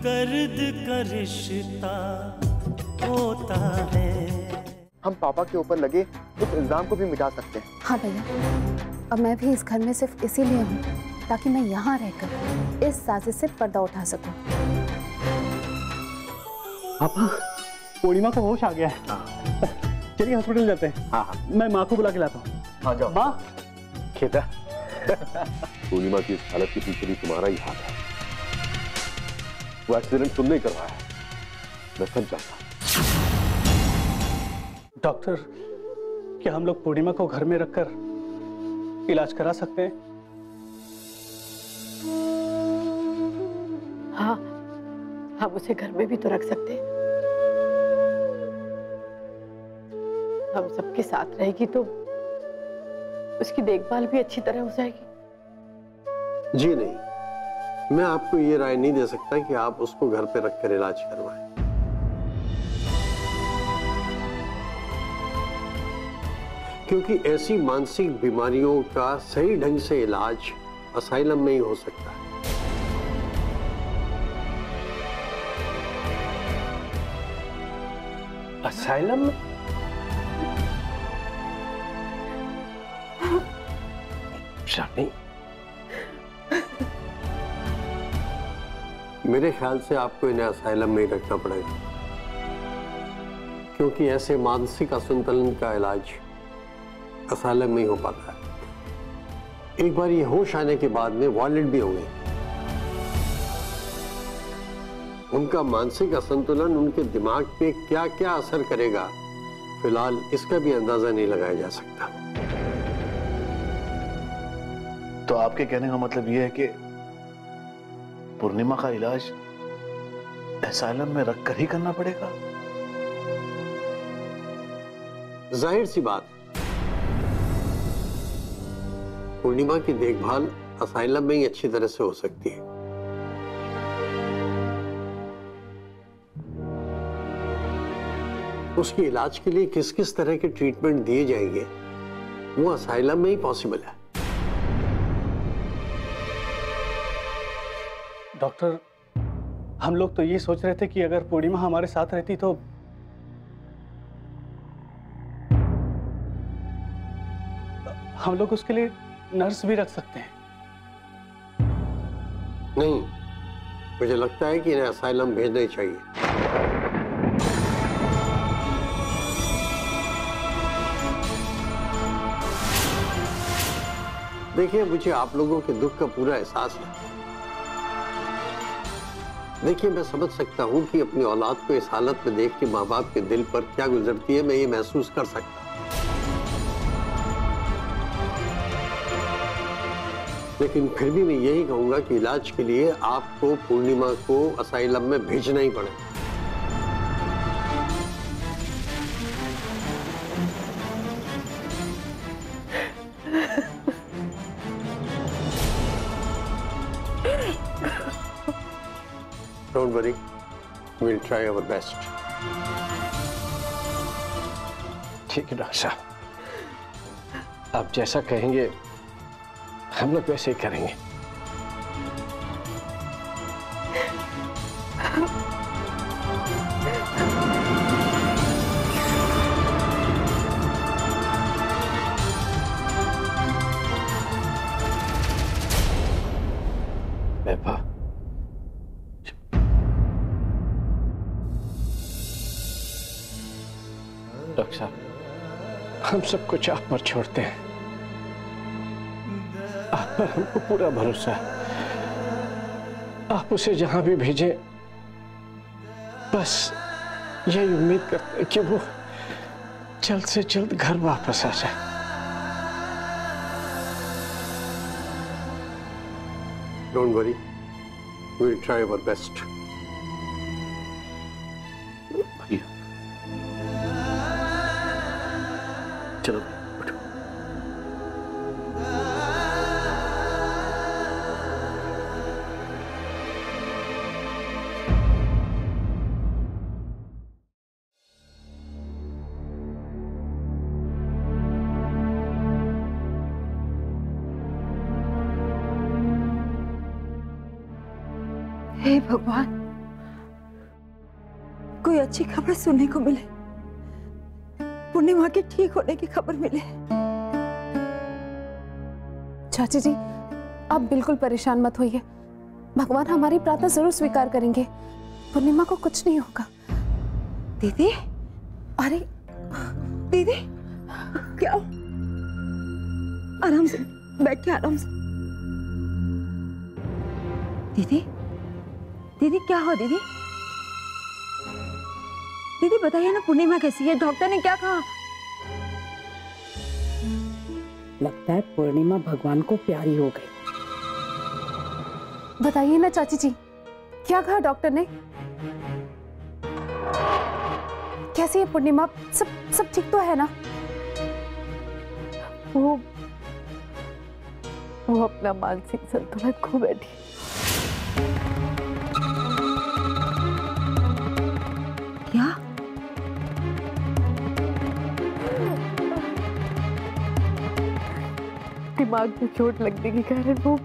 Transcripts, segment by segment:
दर्द का रिश्ता होता है। हम पापा के ऊपर लगे उस इल्जाम को भी मिटा सकते हैं। हाँ भैया, अब मैं भी इस घर में सिर्फ इसीलिए हूँ ताकि मैं यहाँ रहकर इस साजिश से पर्दा उठा सकूं। पापा, पूर्णिमा को होश आ गया है। चलिए हॉस्पिटल जाते हैं। हाँ हाँ, मैं माँ को बुला के लाता हूँ। हाँ जाओ। माँ, खेता। पूर्णिमा की इस हालत के पीछे भी तुम्हारा ही हाथ है। वो एक्सीडेंट तुमने करवाया है, मैं सब जानता। डॉक्टर, क्या हम लोग पूर्णिमा को घर में रखकर इलाज करा सकते हैं? हाँ, हम उसे घर में भी तो रख सकते हैं। हम सबके साथ रहेगी तो उसकी देखभाल भी अच्छी तरह हो जाएगी। जी नहीं, मैं आपको ये राय नहीं दे सकता कि आप उसको घर पे रखकर इलाज करवाएं। क्योंकि ऐसी मानसिक बीमारियों का सही ढंग से इलाज असाइलम में ही हो सकता है। असाइलम में? शानी, मेरे ख्याल से आपको इन्हें असाइलम में ही रखना पड़ेगा, क्योंकि ऐसे मानसिक असंतुलन का इलाज असाइलम में ही हो पाता है। एक बार ये होश आने के बाद में वायलेंट भी होंगे। उनका मानसिक असंतुलन उनके दिमाग पे क्या क्या असर करेगा, फिलहाल इसका भी अंदाजा नहीं लगाया जा सकता। तो आपके कहने का मतलब यह है कि पूर्णिमा का इलाज असाइलम में रखकर ही करना पड़ेगा? जाहिर सी बात, पूर्णिमा की देखभाल असाइलम में ही अच्छी तरह से हो सकती है। उसके इलाज के लिए किस किस तरह के ट्रीटमेंट दिए जाएंगे वो असाइलम में ही पॉसिबल है। डॉक्टर, हम लोग तो ये सोच रहे थे कि अगर पूर्णिमा हमारे साथ रहती तो हम लोग उसके लिए नर्स भी रख सकते हैं। नहीं, मुझे लगता है कि इन्हें असाइलम भेजना ही चाहिए। देखिए, मुझे आप लोगों के दुख का पूरा एहसास है। देखिए, मैं समझ सकता हूं कि अपनी औलाद को इस हालत में देख के माँ बाप के दिल पर क्या गुजरती है, मैं ये महसूस कर सकता हूं। लेकिन फिर भी मैं यही कहूंगा कि इलाज के लिए आपको पूर्णिमा को असाइलम में भेजना ही पड़ेगा। Don't worry, we'll try our best. ठीक है डॉक्टर साहब, आप जैसा कहेंगे हम लोग वैसे ही करेंगे। बेबा, डॉक्टर साहब, हम सब कुछ आप पर छोड़ते हैं। आप पर हमको पूरा भरोसा है। आप उसे जहां भी भेजें, बस यही उम्मीद करते हैं कि वो जल्द से जल्द घर वापस आ जाए। Don't worry, we'll try our best. भैया, चलो उठो। हे भगवान, कोई अच्छी खबर सुनने को मिले, पूर्णिमा के ठीक होने की खबर मिले। चाची जी, आप बिल्कुल परेशान मत होइए, भगवान हमारी प्रार्थना जरूर स्वीकार करेंगे, पूर्णिमा को कुछ नहीं होगा। दीदी, अरे दीदी क्या? आराम से बैठ के, आराम से। दीदी, दीदी क्या हुआ? दीदी, दीदी बताइए ना, पूर्णिमा कैसी है? डॉक्टर ने क्या कहा? लगता है पूर्णिमा भगवान को प्यारी हो गई। बताइए ना चाची जी, क्या कहा डॉक्टर ने? कैसी है पूर्णिमा? सब ठीक तो है ना? वो अपना मानसिक संतुलन खो बैठी। क्या? दिमाग में चोट लगने के कारण वो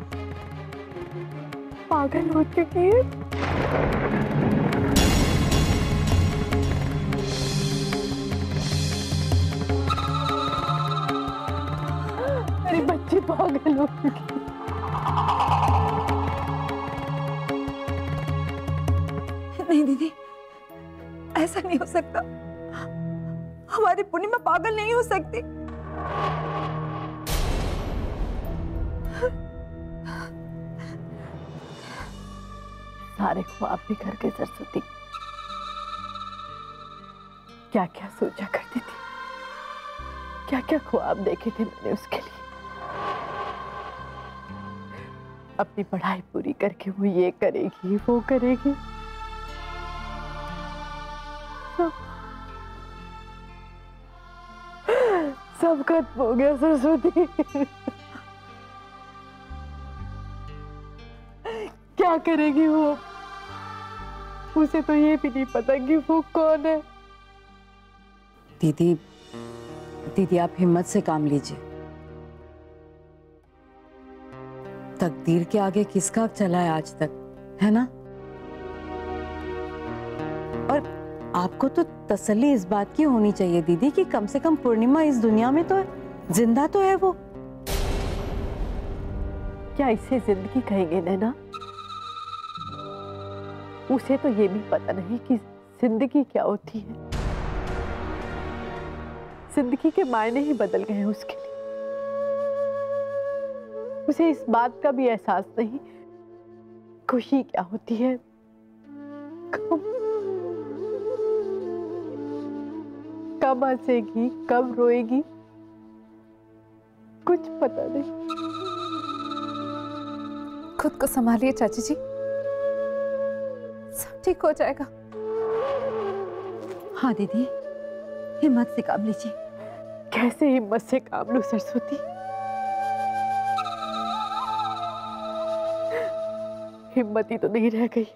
पागल हो चुकी है। मेरी बच्ची पागल हो चुकी है। नहीं दीदी, ऐसा नहीं हो सकता। हमारी पूर्णिमा पागल नहीं हो सकती। सारे ख्वाब भी करके सरस्वती क्या क्या सोचा करती थी, क्या क्या ख्वाब देखे थे मैंने उसके लिए। अपनी पढ़ाई पूरी करके वो ये करेगी, वो करेगी। सब खत्म हो गया सरस्वती। क्या करेगी वो? उसे तो ये भी नहीं पता कि वो कौन है। दीदी, दीदी आप हिम्मत से काम लीजिए। तकदीर के आगे किसका चला है आज तक, है ना? और आपको तो तसल्ली इस बात की होनी चाहिए दीदी कि कम से कम पूर्णिमा इस दुनिया में तो है, जिंदा तो है वो। क्या इसे जिंदगी कहेंगे नैना? उसे तो ये भी पता नहीं कि जिंदगी क्या होती है। जिंदगी के मायने ही बदल गए हैं उसके लिए। उसे इस बात का भी एहसास नहीं खुशी क्या होती है, कब हंसेगी, कब रोएगी, कुछ पता नहीं। खुद को संभालिए चाची जी, सब ठीक हो जाएगा। हाँ दीदी, हिम्मत से काम लीजिए। कैसे हिम्मत से काम लूं सरस्वती? हिम्मत ही तो नहीं रह गई।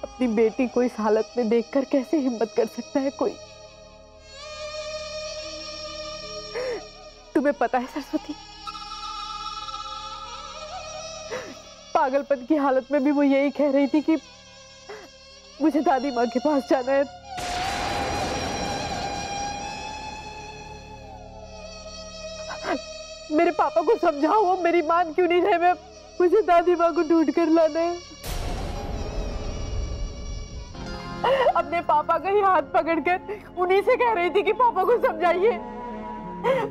अपनी बेटी को इस हालत में देखकर कैसे हिम्मत कर सकता है कोई? तुम्हें पता है सरस्वती, पागलपन की हालत में भी वो यही कह रही थी कि मुझे दादी माँ के पास जाना है। मेरे पापा को समझाओ, वो मेरी मान क्यों नहीं रहे? मुझे दादी माँ को ढूंढ कर लाना है। अपने पापा का ही हाथ पकड़कर उन्हीं से कह रही थी कि पापा को समझाइए,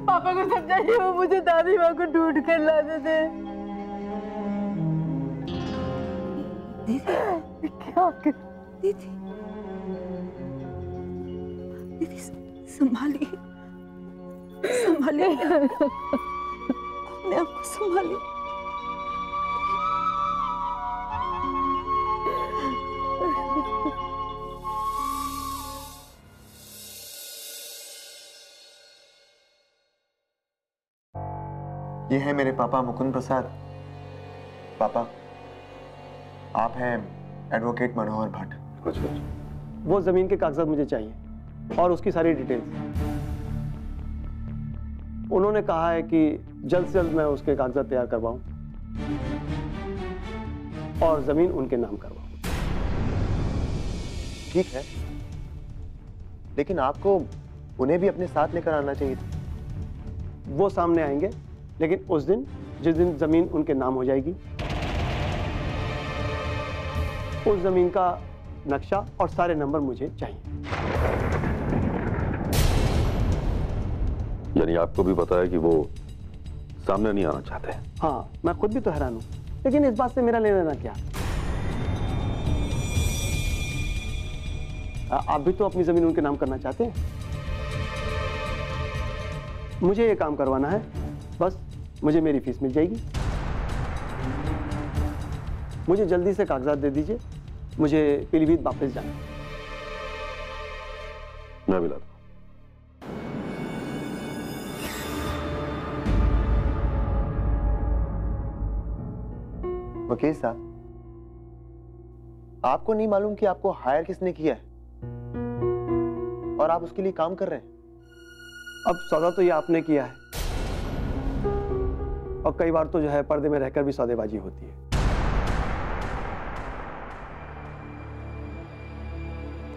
पापा को समझाइए, वो मुझे दादी माँ को ढूंढ कर लाने थे। दीदी क्या कर? दीदी, दीदी संभालिए, संभालिए अपने आप को, संभालिए। ये है मेरे पापा मुकुंद प्रसाद। पापा, आप हैं एडवोकेट मनोहर भट्ट। वो जमीन के कागजात मुझे चाहिए और उसकी सारी डिटेल्स। उन्होंने कहा है कि जल्द से जल्द मैं उसके कागजात तैयार करवाऊं और जमीन उनके नाम करवाऊं। ठीक है, लेकिन आपको उन्हें भी अपने साथ लेकर आना चाहिए था। वो सामने आएंगे, लेकिन उस दिन जिस दिन जमीन उनके नाम हो जाएगी, उस जमीन का नक्शा और सारे नंबर मुझे चाहिए। यानी आपको भी पता है कि वो सामने नहीं आना चाहते? हाँ, मैं खुद भी तो हैरान हूं, लेकिन इस बात से मेरा लेना देना क्या? आप भी तो अपनी जमीन उनके नाम करना चाहते हैं। मुझे ये काम करवाना है, बस मुझे मेरी फीस मिल जाएगी। मुझे जल्दी से कागजात दे दीजिए, मुझे पीलीभीत वापस जाना है। मैं भी लाता हूं। वकील साहब, आपको नहीं मालूम कि आपको हायर किसने किया है और आप उसके लिए काम कर रहे हैं? अब सौदा तो ये आपने किया है, और कई बार तो जो है पर्दे में रहकर भी सौदेबाजी होती है।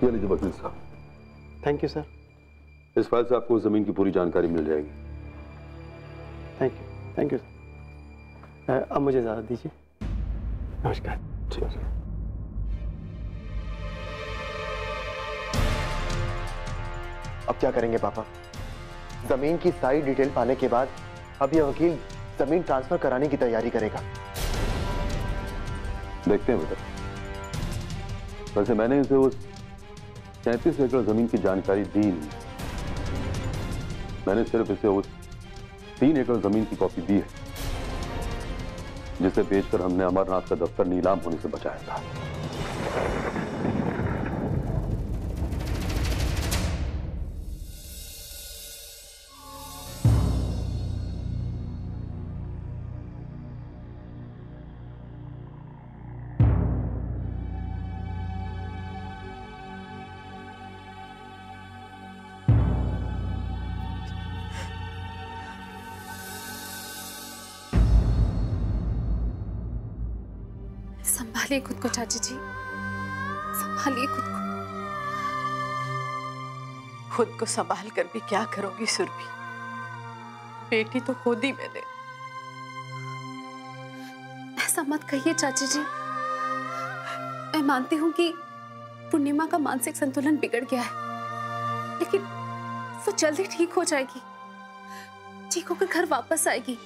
ये लीजिए वकील साहब। Thank you sir. इस फाइल से आपको जमीन की पूरी जानकारी मिल जाएगी। Thank you sir. अब मुझे इजाजत दीजिए। नमस्कार। ठीक है। अब क्या करेंगे पापा? जमीन की सारी डिटेल पाने के बाद अब यह वकील जमीन ट्रांसफर कराने की तैयारी करेगा। देखते हैं बेटा। वैसे मैंने इसे उस 33 एकड़ जमीन की जानकारी दी नहीं। मैंने सिर्फ इसे उस 3 एकड़ जमीन की कॉपी दी है जिसे बेचकर हमने अमरनाथ का दफ्तर नीलाम होने से बचाया था। संभालिए खुद को चाची जी, संभालिए खुद को। खुद को संभाल कर भी क्या करोगी सुरभि? बेटी तो खो दी मैंने। ऐसा मत कहिए चाची जी। मैं मानती हूँ कि पूर्णिमा का मानसिक संतुलन बिगड़ गया है, लेकिन वो जल्दी ठीक हो जाएगी, ठीक होकर घर वापस आएगी।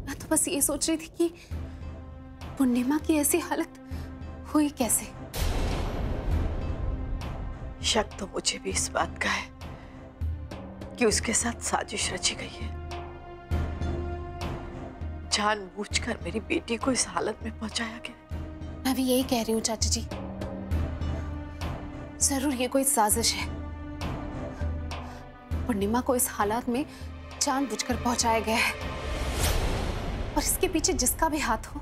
मैं तो बस ये सोच रही थी कि पूर्णिमा की ऐसी हालत हुई कैसे। शक तो मुझे भी इस बात का है कि उसके साथ साजिश रची गई है। जानबूझकर मेरी बेटी को इस हालत में पहुंचाया गया। मैं भी यही कह रही हूँ चाची जी, जरूर ये कोई साजिश है। पूर्णिमा को इस हालत में जानबूझकर पहुंचाया गया है, और इसके पीछे जिसका भी हाथ हो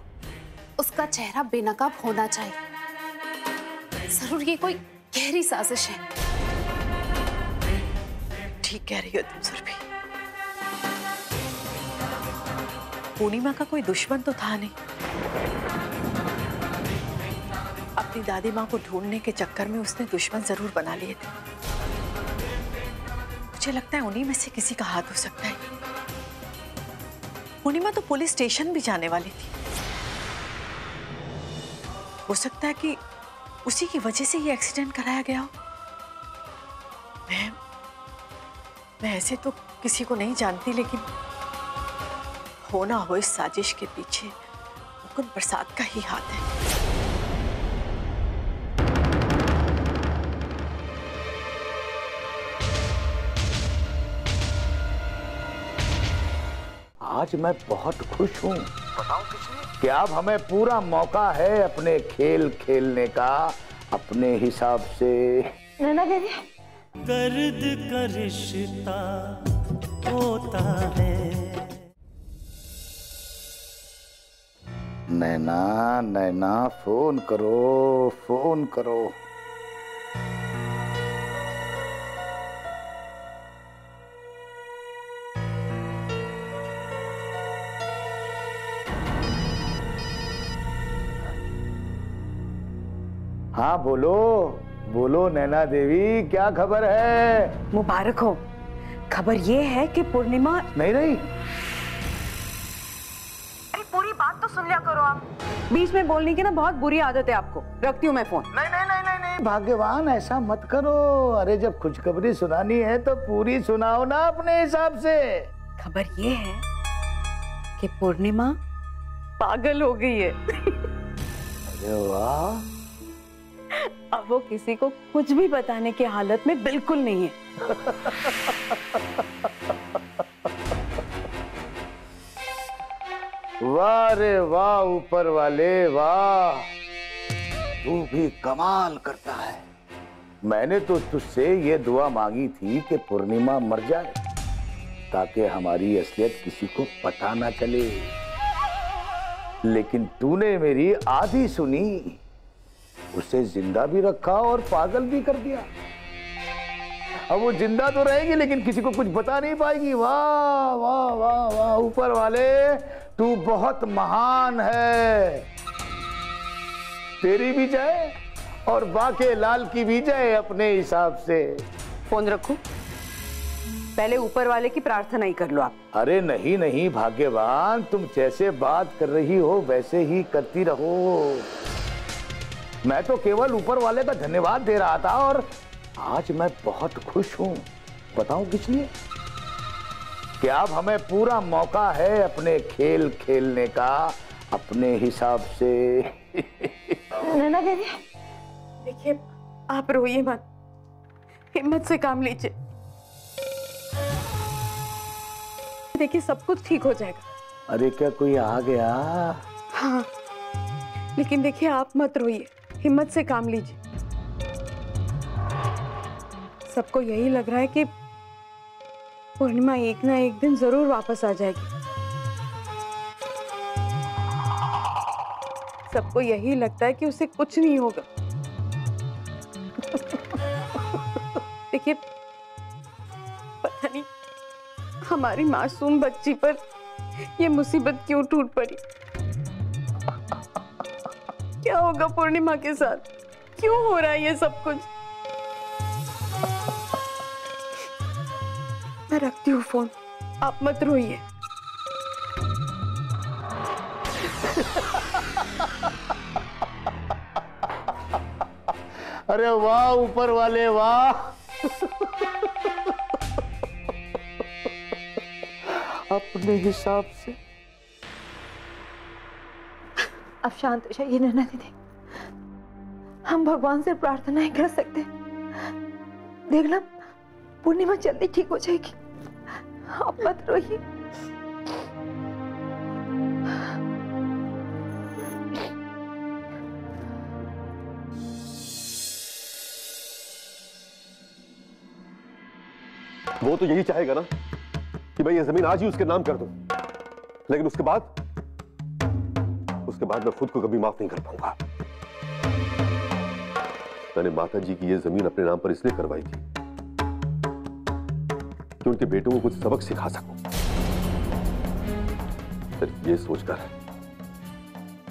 उसका चेहरा बेनकाब होना चाहिए। जरूर ये कोई गहरी साजिश है। ठीक कह रही हो तुम सुरभि। पूर्णिमा का कोई दुश्मन तो था नहीं। अपनी दादी माँ को ढूंढने के चक्कर में उसने दुश्मन जरूर बना लिए थे। मुझे लगता है उन्हीं में से किसी का हाथ हो सकता है। पूर्णिमा तो पुलिस स्टेशन भी जाने वाली थी। हो सकता है कि उसी की वजह से ये एक्सीडेंट कराया गया हो। मैं ऐसे तो किसी को नहीं जानती, लेकिन हो ना हो इस साजिश के पीछे मुकुंद प्रसाद का ही हाथ है। आज मैं बहुत खुश हूँ। बताओ किसने? कि अब हमें पूरा मौका है अपने खेल खेलने का, अपने हिसाब से। नैना दीदी, दर्द का रिश्ता होता है। नैना नैना फोन करो, फोन करो। हाँ बोलो बोलो नैना देवी, क्या खबर है? मुबारक हो। खबर ये है कि पूर्णिमा नहीं रही। पूरी बात तो सुन लिया करो आप। बीच में बोलने की ना बहुत बुरी आदत है आपको। रखती हूँ मैं फोन। नहीं नहीं नहीं नहीं नहीं भाग्यवान, ऐसा मत करो। अरे जब खुशखबरी सुनानी है तो पूरी सुनाओ ना अपने हिसाब से। खबर ये है कि पूर्णिमा पागल हो गई है। अरे वाह। अब वो किसी को कुछ भी बताने की हालत में बिल्कुल नहीं है। वाह रे वाह ऊपर वाले वाह, तू भी कमाल करता है। मैंने तो तुझसे ये दुआ मांगी थी कि पूर्णिमा मर जाए ताकि हमारी असलियत किसी को पता ना चले, लेकिन तूने मेरी आधी सुनी, उसे जिंदा भी रखा और पागल भी कर दिया। अब वो जिंदा तो रहेगी लेकिन किसी को कुछ बता नहीं पाएगी। वाह वाह वाह वाह ऊपर वाले, तू बहुत महान है। तेरी भी जय और बाके लाल की भी जय अपने हिसाब से। फोन रखो, पहले ऊपर वाले की प्रार्थना ही कर लो आप। अरे नहीं नहीं भाग्यवान, तुम जैसे बात कर रही हो वैसे ही करती रहो। मैं तो केवल ऊपर वाले का धन्यवाद दे रहा था और आज मैं बहुत खुश हूं। बताऊं किस लिए? कि अब हमें पूरा मौका है अपने खेल खेलने का अपने हिसाब से। नैना देवी, देखिए आप रोइए मत, हिम्मत से काम लीजिए। देखिए सब कुछ ठीक हो जाएगा। अरे क्या कोई आ गया? हाँ, लेकिन देखिए आप मत रोइए, हिम्मत से काम लीजिए। सबको यही लग रहा है कि पूर्णिमा एक ना एक दिन जरूर वापस आ जाएगी। सबको यही लगता है कि उसे कुछ नहीं होगा। देखिए पता नहीं हमारी मासूम बच्ची पर ये मुसीबत क्यों टूट पड़ी। क्या होगा पूर्णिमा के साथ? क्यों हो रहा है ये सब कुछ? मैं रखती हूँ फोन, आप मत रोइए। अरे वाह ऊपर वाले वाह। अपने हिसाब से। अब शांत हो जाइए नैना दीदी, हम भगवान से प्रार्थना ही कर सकते हैं। देखना पूर्णिमा जल्दी ठीक हो जाएगी, आप मत रोइए। वो तो यही चाहेगा ना कि मैं ये जमीन आज ही उसके नाम कर दूं, लेकिन उसके बाद मैं खुद को कभी माफ नहीं कर पाऊंगा। मैंने माता जी की ये जमीन अपने नाम पर इसलिए करवाई थी कि उनके बेटों को कुछ सबक सिखा सकूं, सिर्फ ये सोचकर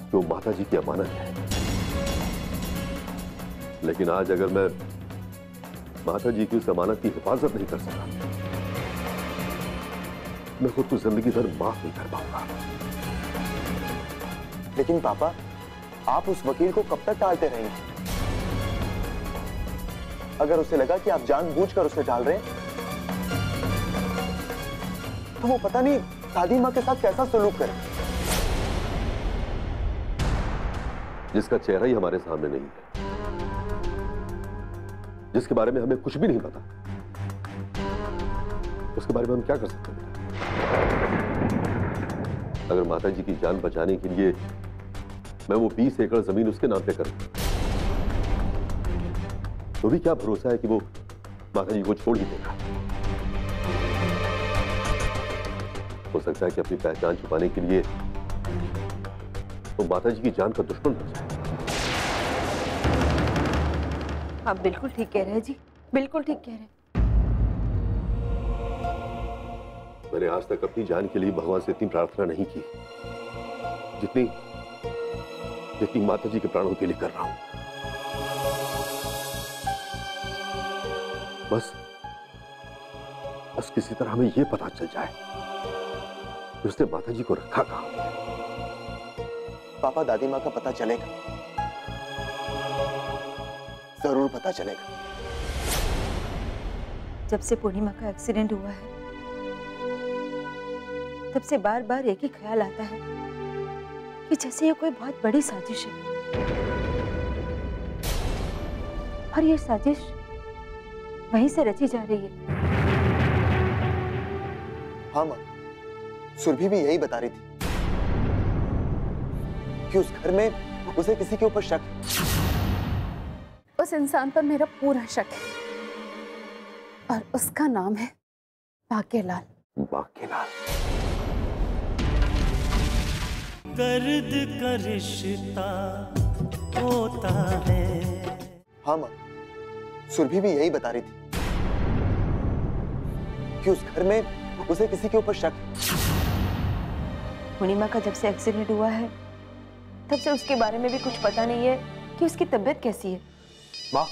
कि वो माता जी की अमानत है। लेकिन आज अगर मैं माता जी की उस अमानत की हिफाजत नहीं कर सका, मैं खुद को जिंदगी भर माफ नहीं कर पाऊंगा। लेकिन पापा, आप उस वकील को कब तक टालते रहेंगे? अगर उसे लगा कि आप जानबूझकर उसे टाल रहे हैं, तो वो पता नहीं दादी माँ के साथ कैसा सलूक करे। जिसका चेहरा ही हमारे सामने नहीं है, जिसके बारे में हमें कुछ भी नहीं पता, उसके बारे में हम क्या कर सकते हैं? अगर माता जी की जान बचाने के लिए मैं वो 20 एकड़ जमीन उसके नाम पे करूं, तो भी क्या भरोसा है कि वो माता जी को छोड़ ही देगा? हो सकता है कि अपनी पहचान छुपाने के लिए वो माता जी की जान का दुश्मन बन जाए। आप बिल्कुल ठीक कह रहे हैं जी, बिल्कुल ठीक कह रहे हैं। मैंने आज तक अपनी जान के लिए भगवान से इतनी प्रार्थना नहीं की जितनी माता जी के प्राणों के लिए कर रहा हूं। बस किसी तरह हमें यह पता चल जाए कि उसने माताजी को रखा कहां। पापा, दादी माँ का पता चलेगा, जरूर पता चलेगा। जब से पूर्णिमा का एक्सीडेंट हुआ है तब से बार बार एक ही ख्याल आता है कि जैसे ये कोई बहुत बड़ी साजिश है, और ये साजिश वहीं से रची जा रही है। हाँ माँ, सुरभि भी यही बता रही थी कि उस घर में उसे किसी के ऊपर शक है। उस इंसान पर मेरा पूरा शक है और उसका नाम है भाग्यलाल। भाग्यलाल। दर्द का रिश्ता होता है। हाँ माँ, सुरभि भी यही बता रही थी कि उस घर में उसे किसी के ऊपर शक है। पूर्णिमा का जब से एक्सीडेंट हुआ है तब से उसके बारे में भी कुछ पता नहीं है कि उसकी तबीयत कैसी है। माँ,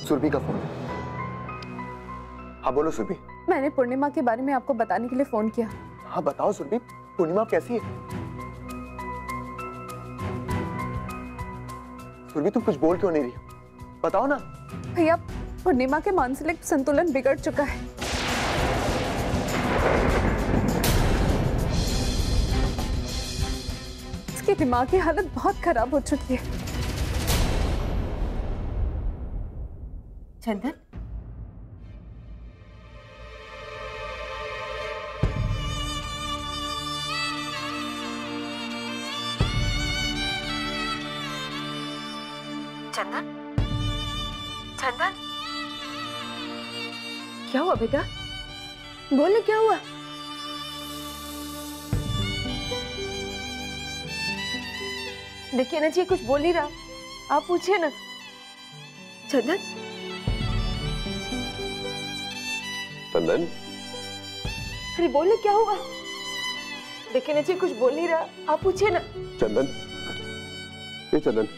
सुरभि का फोन। हाँ बोलो सुरभि। मैंने पूर्णिमा के बारे में आपको बताने के लिए फोन किया। हाँ बताओ सुरभि, पूर्णिमा कैसी है? सुरभि तुम कुछ बोल क्यों नहीं रही? बताओ ना। भैया, पूर्णिमा के मानसिक संतुलन बिगड़ चुका है। उसकी दिमागी हालत बहुत खराब हो चुकी है। चंदन, चंदन, चंदन, क्या हुआ बेटा? बोले क्या हुआ? देखिए ना जी, कुछ बोल नहीं रहा, आप पूछिए ना। चंदन, चंदन, अरे बोले क्या हुआ? देखिए ना जी, कुछ बोल नहीं रहा, आप पूछिए ना। चंदन, ए चंदन,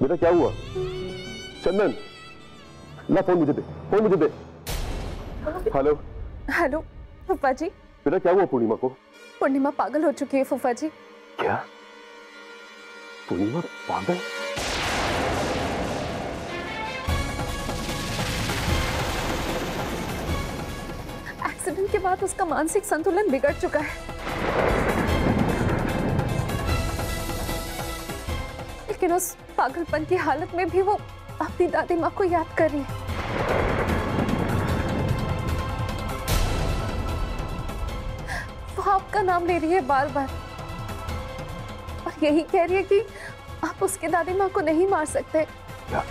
बेटा क्या हुआ? चंदन, ला फोन मुझे दे, फोन मुझे दे। हेलो हेलो फूफा जी। बेटा क्या हुआ पूर्णिमा को? पूर्णिमा पागल हो चुकी है फूफा जी। क्या? पूर्णिमा पागल? एक्सीडेंट के बाद उसका मानसिक संतुलन बिगड़ चुका है, लेकिन उस पागलपन की हालत में भी वो अपनी दादी माँ को याद कर रही है। वो आपका नाम ले रही है बार बार और यही कह रही है कि आप उसकी दादी माँ को नहीं मार सकते। क्या?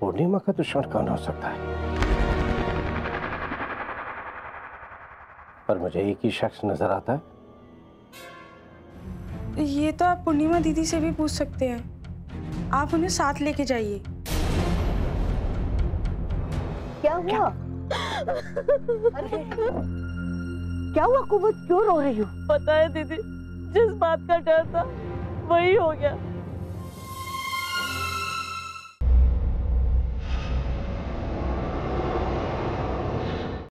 पूर्णिमा का दुश्मन कौन हो सकता है? पर मुझे एक ही शख्स नजर आता है। ये तो आप पूर्णिमा दीदी से भी पूछ सकते हैं, आप उन्हें साथ लेके जाइए। क्या हुआ? क्या हुआ कुमुद, क्यों रो रही हो? पता है दीदी, जिस बात का डर था वही हो गया।